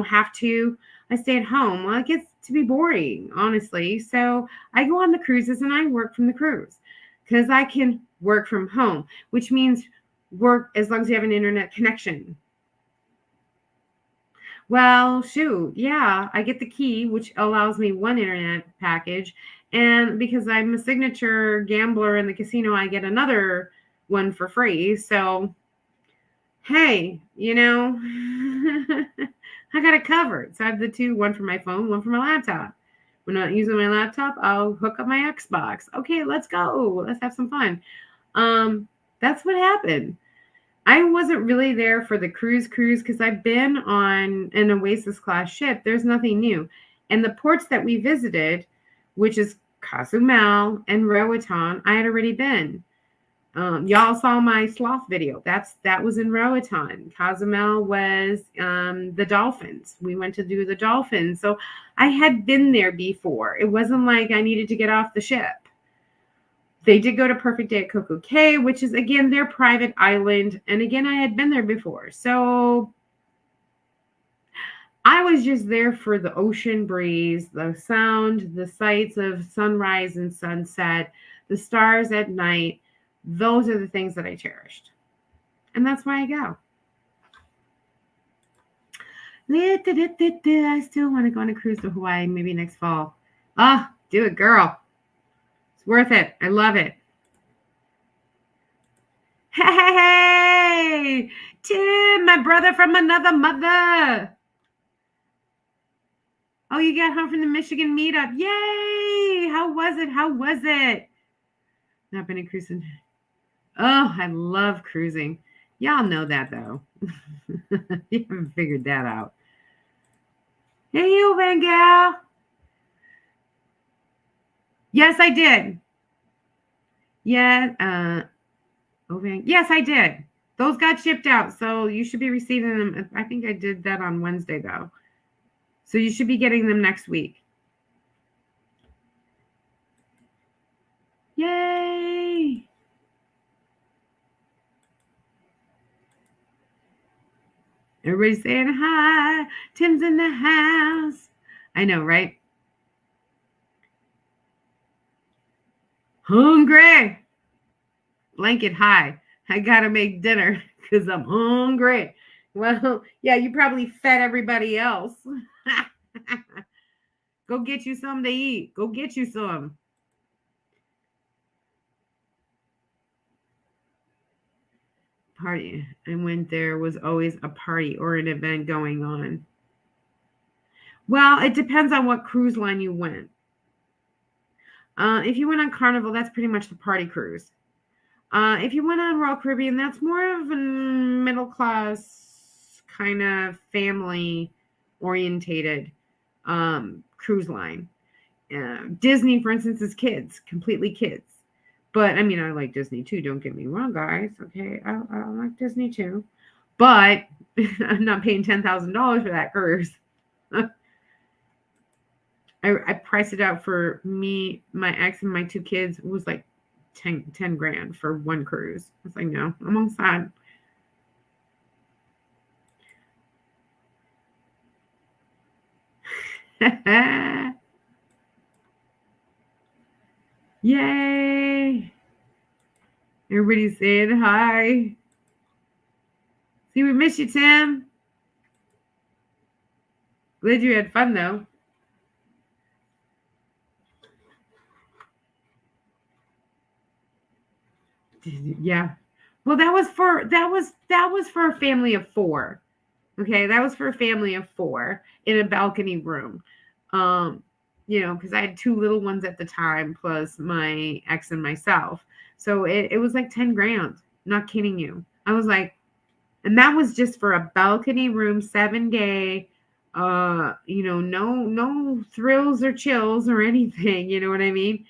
have to, I stay at home. Well, it gets to be boring, honestly. So I go on the cruises and I work from the cruise because I can work from home, which means work as long as you have an internet connection. Well, shoot, yeah, I get the key, which allows me one internet package. And because I'm a signature gambler in the casino, I get another one for free. So, hey, I got it covered. So I have the two, one for my phone, one for my laptop. When I'm not using my laptop, I'll hook up my Xbox. Okay, let's go. Let's have some fun. That's what happened. I wasn't really there for the cruise because I've been on an Oasis class ship. There's nothing new. And the ports that we visited, which is Cozumel and Roatan, I had already been. Y'all saw my sloth video. That was in Roatan. Cozumel was the dolphins. We went to do the dolphins. So I had been there before. It wasn't like I needed to get off the ship. They did go to Perfect Day at Coco Cay, which is, again, their private island. And again, I had been there before. So I was just there for the ocean breeze, the sound, the sights of sunrise and sunset, the stars at night. Those are the things that I cherished. And that's why I go. I still want to go on a cruise to Hawaii maybe next fall. Do it, girl. It's worth it. I love it. Hey, Tim, my brother from another mother. Oh, you got home from the Michigan meetup. Yay! How was it? How was it? Not been a cruising. Oh, I love cruising. Y'all know that though. You haven't figured that out. Hey, you, Van Gal. Yes, I did. Yeah. Yes, I did. Those got shipped out, so you should be receiving them. I think I did that on Wednesday though, so you should be getting them next week. Yay! Everybody's saying hi. Tim's in the house. I know, right? Hungry. Blanket high. I gotta make dinner because I'm hungry. Well, yeah, you probably fed everybody else. Go get you some to eat. Go get you some. Party. And when there was always a party or an event going on. Well, it depends on what cruise line you went. If you went on Carnival, that's pretty much the party cruise. If you went on Royal Caribbean, that's more of a middle class kind of family orientated cruise line. Disney, for instance, is kids, completely kids. But I mean, I like Disney too. Don't get me wrong, guys. Okay, I like Disney too, but I'm not paying $10,000 for that cruise. I priced it out for me, my ex, and my two kids. It was like 10 grand for one cruise. I was like, no, I'm on side. Yay! Everybody's saying hi. See, we miss you, Tim. Glad you had fun though. Yeah. Well, that was for a family of 4. Okay, that was for a family of 4 in a balcony room. Because I had 2 little ones at the time, plus my ex and myself. So it was like 10 grand. Not kidding you. I was like, and that was just for a balcony room, 7-day. No thrills or chills or anything. You know what I mean?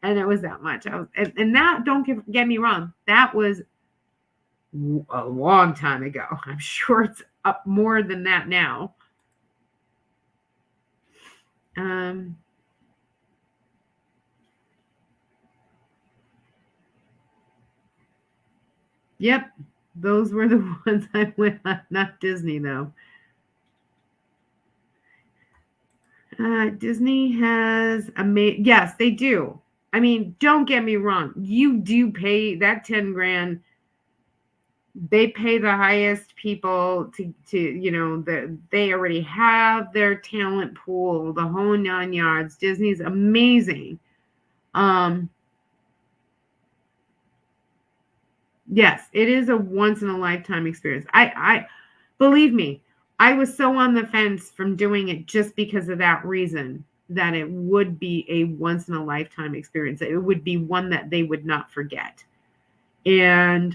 And it was that much. And that, don't get me wrong, that was a long time ago. I'm sure it's up more than that now. Yep, those were the ones I went on, not Disney though. Disney has yes, they do. I mean, don't get me wrong. You do pay that 10 grand. They pay the highest people they already have their talent pool, the whole 9 yards. Disney's amazing. Yes, it is a once in a lifetime experience. I believe me, I was so on the fence from doing it just because of that reason, that it would be a once in a lifetime experience. It would be one that they would not forget. And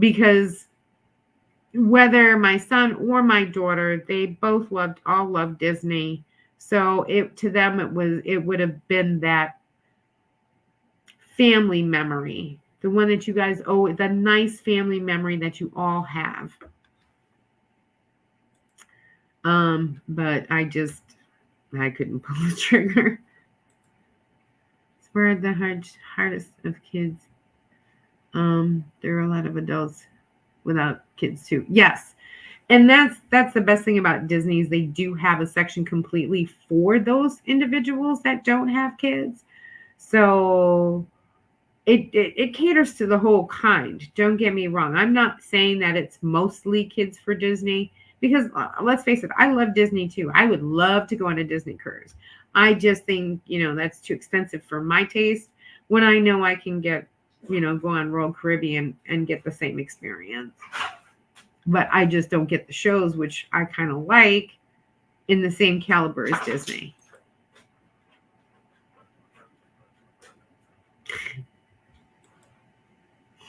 because whether my son or my daughter, they both all loved Disney. So to them, it would have been that family memory, the one that you guys owe, the nice family memory that you all have. But I couldn't pull the trigger. It's where the hardest of kids. There are a lot of adults without kids too. Yes. And that's the best thing about Disney is they do have a section completely for those individuals that don't have kids. So it caters to the whole kind. Don't get me wrong. I'm not saying that it's mostly kids for Disney, because let's face it, I love Disney too. I would love to go on a Disney cruise. I just think, that's too expensive for my taste, when I know I can go on Royal Caribbean and get the same experience. But I just don't get the shows, which I kind of like. in the same caliber as Disney.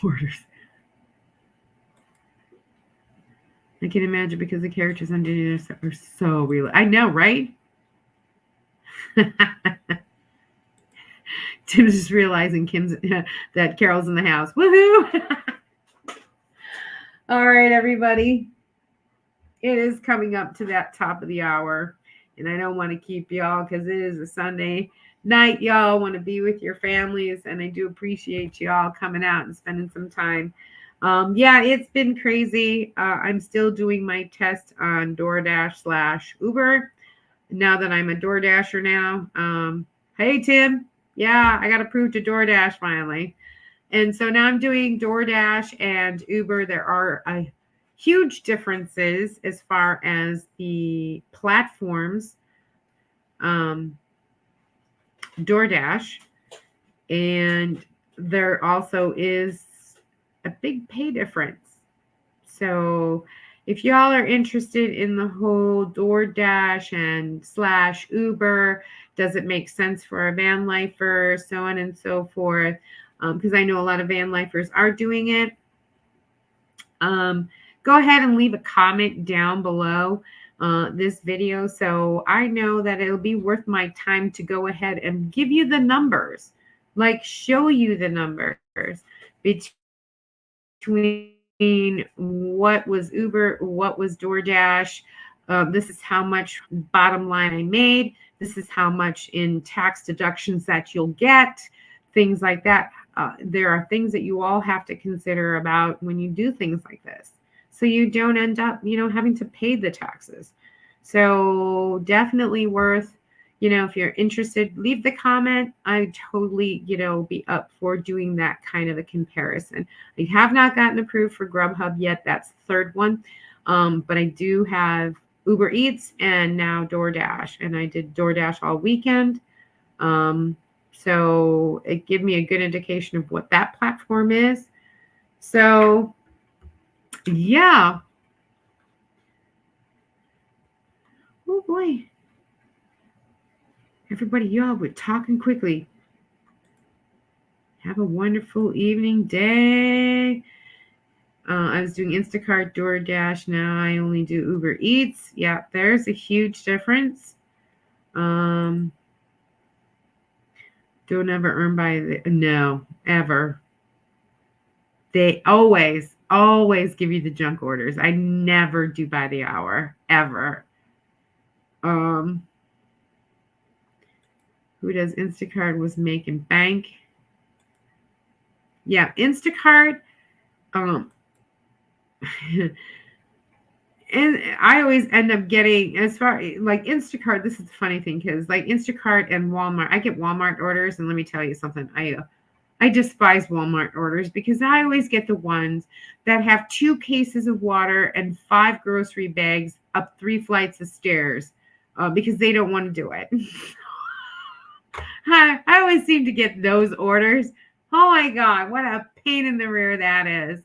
Orders. I can imagine because the characters on Disney are so real. I know, right? Tim's just realizing that Carol's in the house. Woohoo! All right, everybody. It is coming up to that top of the hour, and I don't want to keep y'all because it is a Sunday night. Y'all want to be with your families, and I do appreciate y'all coming out and spending some time. Yeah, it's been crazy. I'm still doing my test on DoorDash/Uber now that I'm a DoorDasher now. Hey, Tim. Yeah, I got approved to DoorDash finally. And so now I'm doing DoorDash and Uber. There are huge differences as far as the platforms. DoorDash, and there also is a big pay difference. So if y'all are interested in the whole DoorDash and /Uber, does it make sense for a van lifer, so on and so forth? Because I know a lot of van lifers are doing it. Go ahead and leave a comment down below this video so I know that it'll be worth my time to go ahead and give you the numbers, like show you the numbers between what was Uber, what was DoorDash. This is how much bottom line I made. This is how much in tax deductions that you'll get, things like that. There are things that you all have to consider about when you do things like this, so you don't end up, having to pay the taxes. So definitely worth, if you're interested, leave the comment. I totally, be up for doing that kind of a comparison. I have not gotten approved for Grubhub yet. That's the third one. But I do have Uber Eats and now DoorDash, and I did DoorDash all weekend. So it gave me a good indication of what that platform is. So yeah. Oh boy. Everybody, y'all, we're talking quickly. Have a wonderful evening, day. I was doing Instacart, DoorDash. Now I only do Uber Eats. Yeah, there's a huge difference. Don't ever earn by no, ever. They always give you the junk orders. I never do by the hour, ever. Who does Instacart was making bank? Yeah, Instacart. And I always end up getting, as far like Instacart, this is the funny thing, because like Instacart and Walmart, I get Walmart orders, and let me tell you something, I despise Walmart orders because I always get the ones that have 2 cases of water and 5 grocery bags up 3 flights of stairs because they don't want to do it. I always seem to get those orders. Oh my God, what a pain in the rear that is.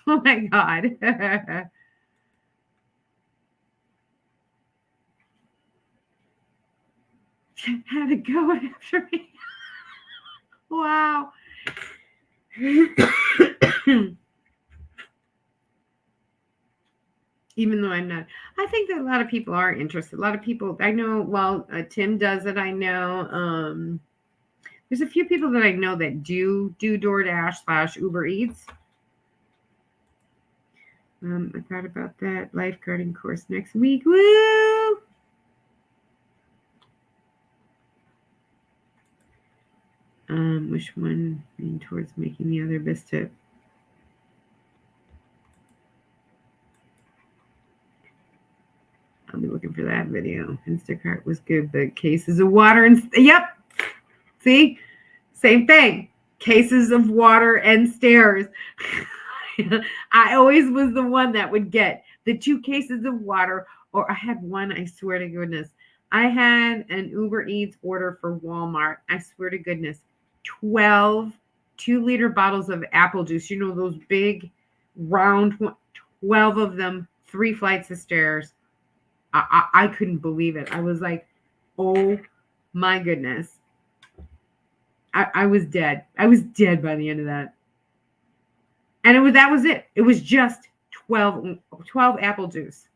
Oh my God. Had to go after me. Wow. Even though I'm not, I think that a lot of people are interested. A lot of people, I know, well, Tim does it. I know. There's a few people that I know that do DoorDash / Uber Eats. I thought about that lifeguarding course next week. Woo! Which one lean towards making the other best tip? I'll be looking for that video. Instacart was good, but cases of water and yep. See? Same thing. Cases of water and stairs. I always was the one that would get the 2 cases of water, or I had one, I swear to goodness. I had an Uber Eats order for Walmart. I swear to goodness. 12 2-liter bottles of apple juice. Those big round 12 of them, 3 flights of stairs. I couldn't believe it. I was like, oh my goodness. I was dead. I was dead by the end of that. And that was it. It was just 12 apple juice.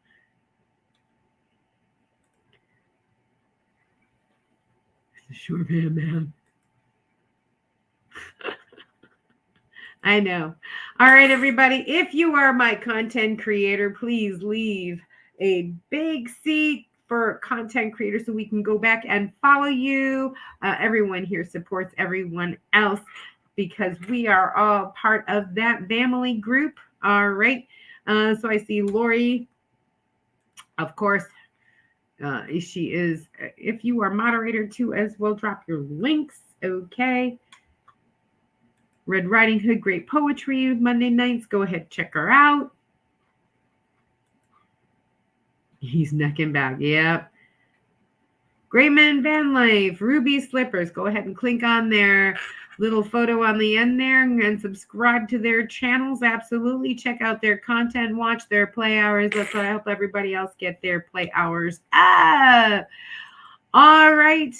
Sure, man. I know. All right, everybody. If you are my content creator, please leave a big C for content creator so we can go back and follow you. Everyone here supports everyone else because we are all part of that family group. All right. So I see Lori, of course. She is, if you are moderator too, as well, drop your links. Okay. Red Riding Hood, great poetry Monday nights. Go ahead, check her out. He's neck and back. Yep. Great Men Van Life, Ruby Slippers. Go ahead and click on their little photo on the end there and subscribe to their channels. Absolutely. Check out their content. Watch their play hours. Let's help everybody else get their play hours up. All right.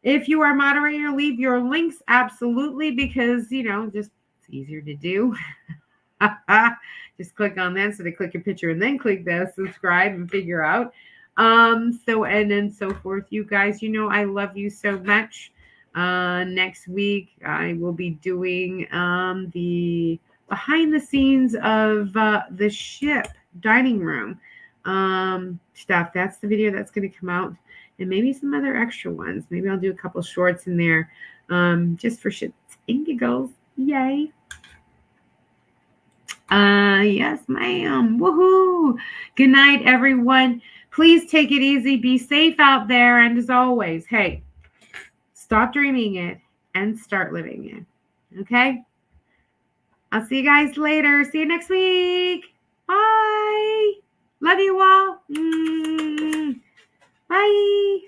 If you are moderator, leave your links. Absolutely. Because, just it's easier to do. Just click on that. So they click your picture and then click the subscribe and figure out. So and so forth. You guys, I love you so much. Next week I will be doing the behind the scenes of the ship dining room stuff. That's the video that's going to come out, and maybe some other extra ones. Maybe I'll do a couple shorts in there just for shits and giggles. Yay. Yes, ma'am. Woohoo. Good night, everyone. Please take it easy. Be safe out there. And as always, hey, stop dreaming it and start living it. Okay? I'll see you guys later. See you next week. Bye. Love you all. Bye.